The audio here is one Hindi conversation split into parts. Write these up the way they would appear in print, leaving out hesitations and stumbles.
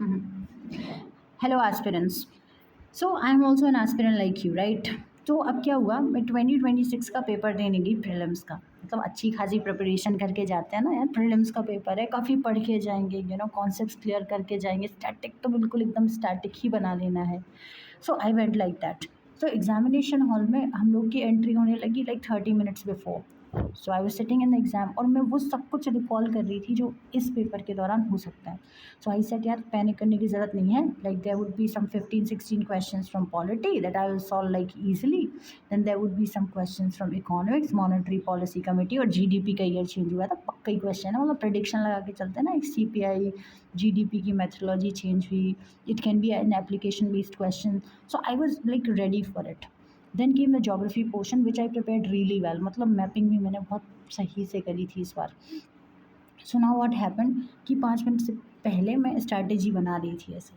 Hello aspirants. So I am also an aspirant like you, right? तो अब क्या हुआ, मैं 2026 का पेपर देने गई, प्रीलिम्स का। मतलब अच्छी खासी प्रिपरेशन करके जाते हैं ना यार, प्रीलिम्स का पेपर है, काफ़ी पढ़ के जाएंगे, कॉन्सेप्ट्स क्लियर करके जाएंगे, स्टैटिक तो बिल्कुल एकदम स्टैटिक ही बना लेना है। So I went like that. So examination hall में हम लोग की एंट्री होने लगी like 30 minutes before. So I was sitting in the exam, और मैं वो सब कुछ रिकॉल कर रही थी जो इस पेपर के दौरान हो सकता है। सो आई सेड यार पैनिक करने की ज़रूरत नहीं है, like there would be some 15-16 questions from polity that I will solve like easily. Then there would be some questions from economics, monetary policy committee, और जीडीपी का ईयर चेंज हुआ था, पक्का ही क्वेश्चन है, मतलब प्रेडिक्शन लगा के चलते हैं ना, एक सीपीआई जीडीपी की मेथोलॉजी चेंज हुई, it can be an application based question. So I was like ready for it. Then came the geography portion which I prepared really well, मतलब मैपिंग भी मैंने बहुत सही से करी थी इस बार। सो नाउ व्हाट हैपेंड कि 5 मिनट से पहले मैं स्ट्रैटेजी बना रही थी ऐसे।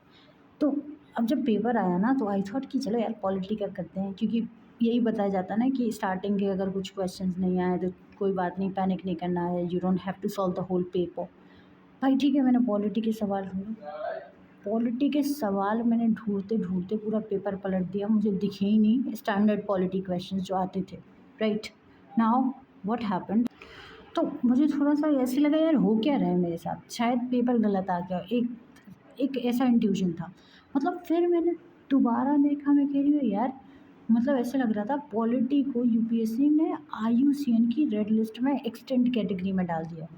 तो अब जब पेपर आया ना, तो आई थॉट कि चलो यार पॉलिटी का करते हैं, क्योंकि यही बताया जाता है ना कि स्टार्टिंग के अगर कुछ क्वेश्चंस नहीं आए तो कोई बात नहीं, पैनिक नहीं करना है, you don't have to solve the whole paper. भाई ठीक है, मैंने पॉलिटी के सवाल ढूंढे, पॉलिटी के सवाल मैंने ढूंढते ढूंढते पूरा पेपर पलट दिया, मुझे दिखे ही नहीं स्टैंडर्ड पॉलिटी क्वेश्चंस जो आते थे। राइट नाउ व्हाट हैपेंड, तो मुझे थोड़ा-सा ऐसे लगा यार हो क्या रहा है मेरे साथ? शायद पेपर गलत आ गया, एक एक ऐसा इंट्यूशन था। मतलब फिर मैंने दोबारा देखा, मैं कह रही हूँ यार, मतलब ऐसे लग रहा था पॉलिटी को यूपीएससी ने आईयूसीएन की रेड लिस्ट में एक्सटेंड कैटेगरी में डाल दिया।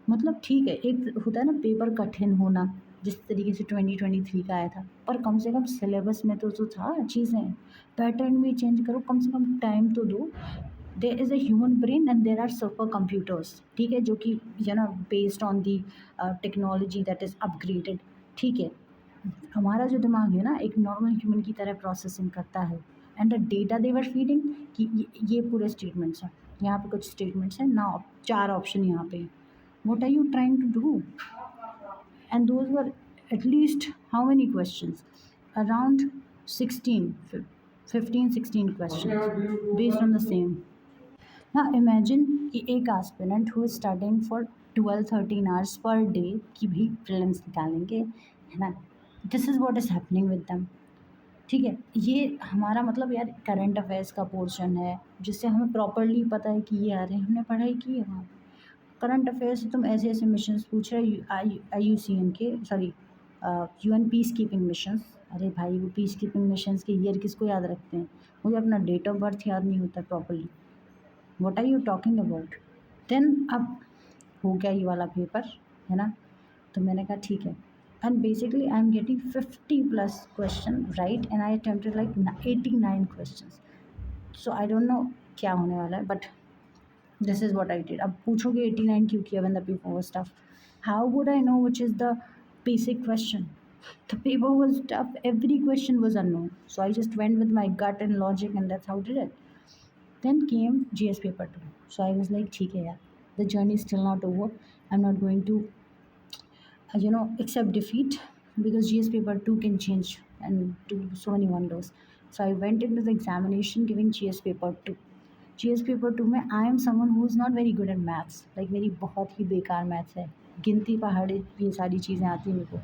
मतलब ठीक है, एक होता है ना पेपर कठिन होना, जिस तरीके से 2023 का आया था, पर कम से कम सिलेबस में तो था चीज़ें, पैटर्न भी चेंज करो, कम से कम टाइम तो दो। There is a human brain and there are super computers, ठीक है, जो कि based on the technology that is upgraded. ठीक है, हमारा जो दिमाग है ना एक नॉर्मल ह्यूमन की तरह प्रोसेसिंग करता है, and the data they were feeding कि ये पूरे स्टेटमेंट्स हैं, यहाँ पे कुछ स्टेटमेंट्स हैं ना, 4 ऑप्शन यहाँ पे, what are you trying to do? And those were at least how many questions? Around 16, 15, 16 questions based on the same. Now imagine कि एक aspirant who is studying for 12-13 hours per day कि भी prelims निकालेंगे, है ना? This is what is happening with them. ठीक है, ये हमारा मतलब यार करंट अफेयर्स का पोर्शन है, जिससे हमें प्रॉपरली पता है कि ये आ रहे हैं, हमने पढ़ाई की है वहाँ। करंट अफेयर्स से तुम ऐसे ऐसे मिशंस पूछ रहे हो, आईयूसीएन के, sorry, UN peace keeping missions. अरे भाई वो पीस कीपिंग मिशंस के ईयर किसको याद रखते हैं? मुझे अपना डेट ऑफ बर्थ याद नहीं होता properly. What are you talking about? Then अब हो गया ये वाला पेपर, है ना? तो मैंने कहा ठीक है, and basically I am getting 50+ question right, and I attempted like 89 questions. So I don't no क्या होने वाला है, but this is what I did. अब पूछोगे 89 क्यों किया when the paper was tough? How would I know which is the basic question? The paper was tough, every question was unknown, so I just went with my gut and logic, and that's how I did it. Then came GS paper 2, so I was like ठीक है यार, the journey is still not over, I'm not going to accept defeat, because GS paper 2 can change and do so many wonders. So I went into the examination giving GS paper 2. GS paper 2 में I am someone who is not very good at maths, like मेरी बहुत ही बेकार मैथ्स है, गिनती पहाड़ी ये सारी चीज़ें आती हैं मेरे को।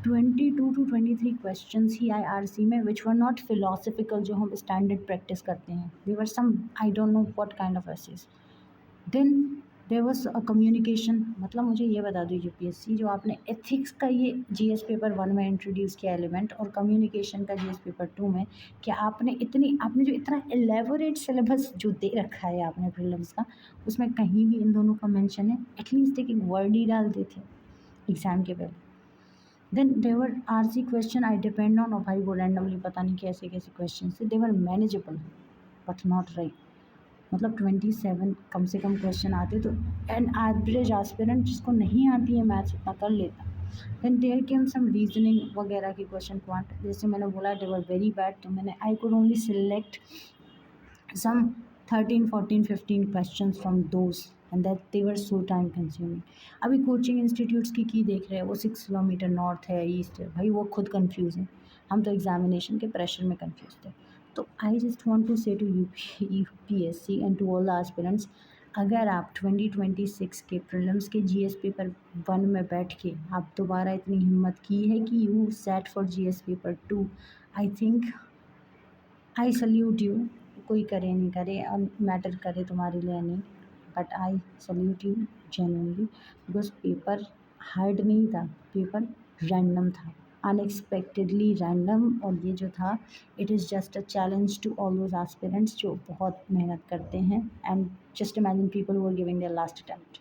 22 to 23 क्वेश्चंस ही आए आरसी में, विच वर नॉट फिलोसफिकल जो हम स्टैंडर्ड प्रैक्टिस करते हैं, they were some I don't know what kind of essays. Then there was a communication, मतलब मुझे ये बता दो यूपीएससी, जो आपने एथिक्स का ये जीएस पेपर 1 में इंट्रोड्यूस किया एलिमेंट, और कम्युनिकेशन का जीएस पेपर 2 में, कि आपने जो इतना एलेबोरेट सिलेबस जो दे रखा है आपने प्रीलिम्स का, उसमें कहीं भी इन दोनों का मेंशन है? एटलीस्ट एक वर्ड ही डाल देते एग्जाम के पहले। Then there RC question I depend on, और भाई वो रैंडमली पता नहीं कैसे कैसे क्वेश्चन थे, देवर मैनेजेबल बट नॉट राइट। मतलब 27 कम से कम क्वेश्चन आते, तो एन एवरेज एस्पिरेंट जिसको नहीं आती है मैथ्स उतना कर लेता। Then there came some reasoning वगैरह के क्वेश्चन, क्वांट, जैसे मैंने बोला दे वर वेरी बैड, तो मैंने I could only select some 13, 14, 15 questions from those, and that they were so time consuming. अभी कोचिंग इंस्टीट्यूट्स की देख रहे हैं, वो 6 किलोमीटर नॉर्थ है, ईस्ट है, भाई वो खुद कंफ्यूज हैं, हम तो एग्जामिनेशन के प्रेशर में कंफ्यूज थे। तो I just want to say to UPSC and to all the aspirants, अगर आप 2026 के प्रीलिम्स के जीएस पेपर 1 में बैठ के आप दोबारा इतनी हिम्मत की है कि you set for GS paper 2, I think I salute you. कोई करे नहीं करे और मैटर करे तुम्हारे लिए नहीं, but I salute you genuinely, because paper hard नहीं था, पेपर रैंडम था, अनएक्सपेक्टेडली रैंडम। और ये जो था, it is just a challenge to all those aspirants जो बहुत मेहनत करते हैं। And just imagine people who are giving their last attempt,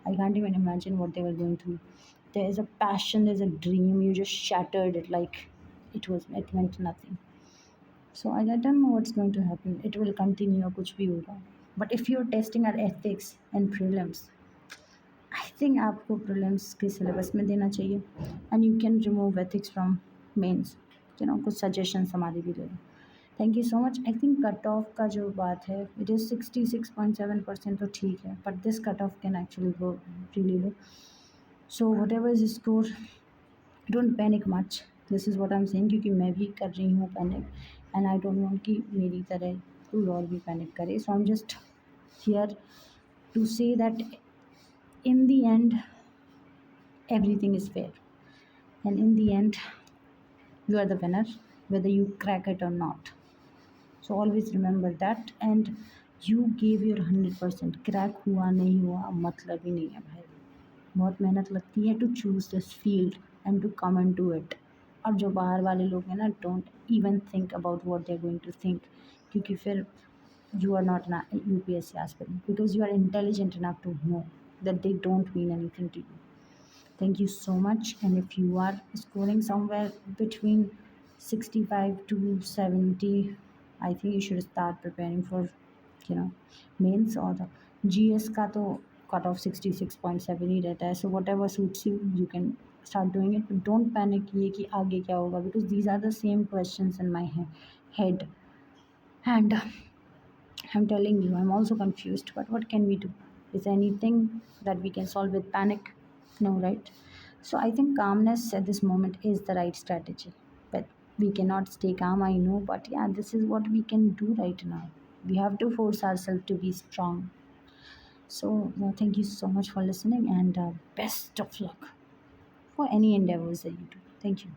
I can't even imagine what they were going through. There is a passion, there's a dream, you just shattered it like it meant nothing. So I don't know what's going to happen. It will continue, कुछ भी होगा. But if you're testing our ethics and prelims, I think आपको prelims के syllabus में देना चाहिए. And you can remove ethics from mains. You know, कुछ suggestions हमारी भी ले लो. Thank you so much. I think cut off का जो बात है, it is 66.7% तो ठीक है. But this cut off can actually go really low. So whatever is the score, don't panic much, this is what I am saying, क्योंकि मैं भी कर रही हूँ panic, and I don't want कि मेरी तरह कोई और भी पैनिक करे. So I am just here to say that in the end everything is fair, and in the end you are the winner whether you crack it or not. So always remember that, and you gave your 100%. Crack हुआ नहीं हुआ मतलब ही नहीं है भाई, बहुत मेहनत लगती है to choose this field and to come into it. और जो बाहर वाले लोग हैं ना, don't even think about what they are going to think, क्योंकि फिर you are not an UPSC aspirant, because you are intelligent enough to know that they don't mean anything to you. Thank you so much. And if you are scoring somewhere between 65 to 70, I think you should start preparing for, you know, mains or the GS का तो cut off 66.7 ही रहता है. So whatever suits you, you can start doing it. But don't panic ये कि आगे क्या होगा, because these are the same questions in my head. And I'm telling you, I'm also confused, but what can we do? Is anything that we can solve with panic? No, right? So I think calmness at this moment is the right strategy. But we cannot stay calm, I know, but yeah, this is what we can do right now. We have to force ourselves to be strong. So thank you so much for listening, and best of luck for any endeavors that you do. Thank you.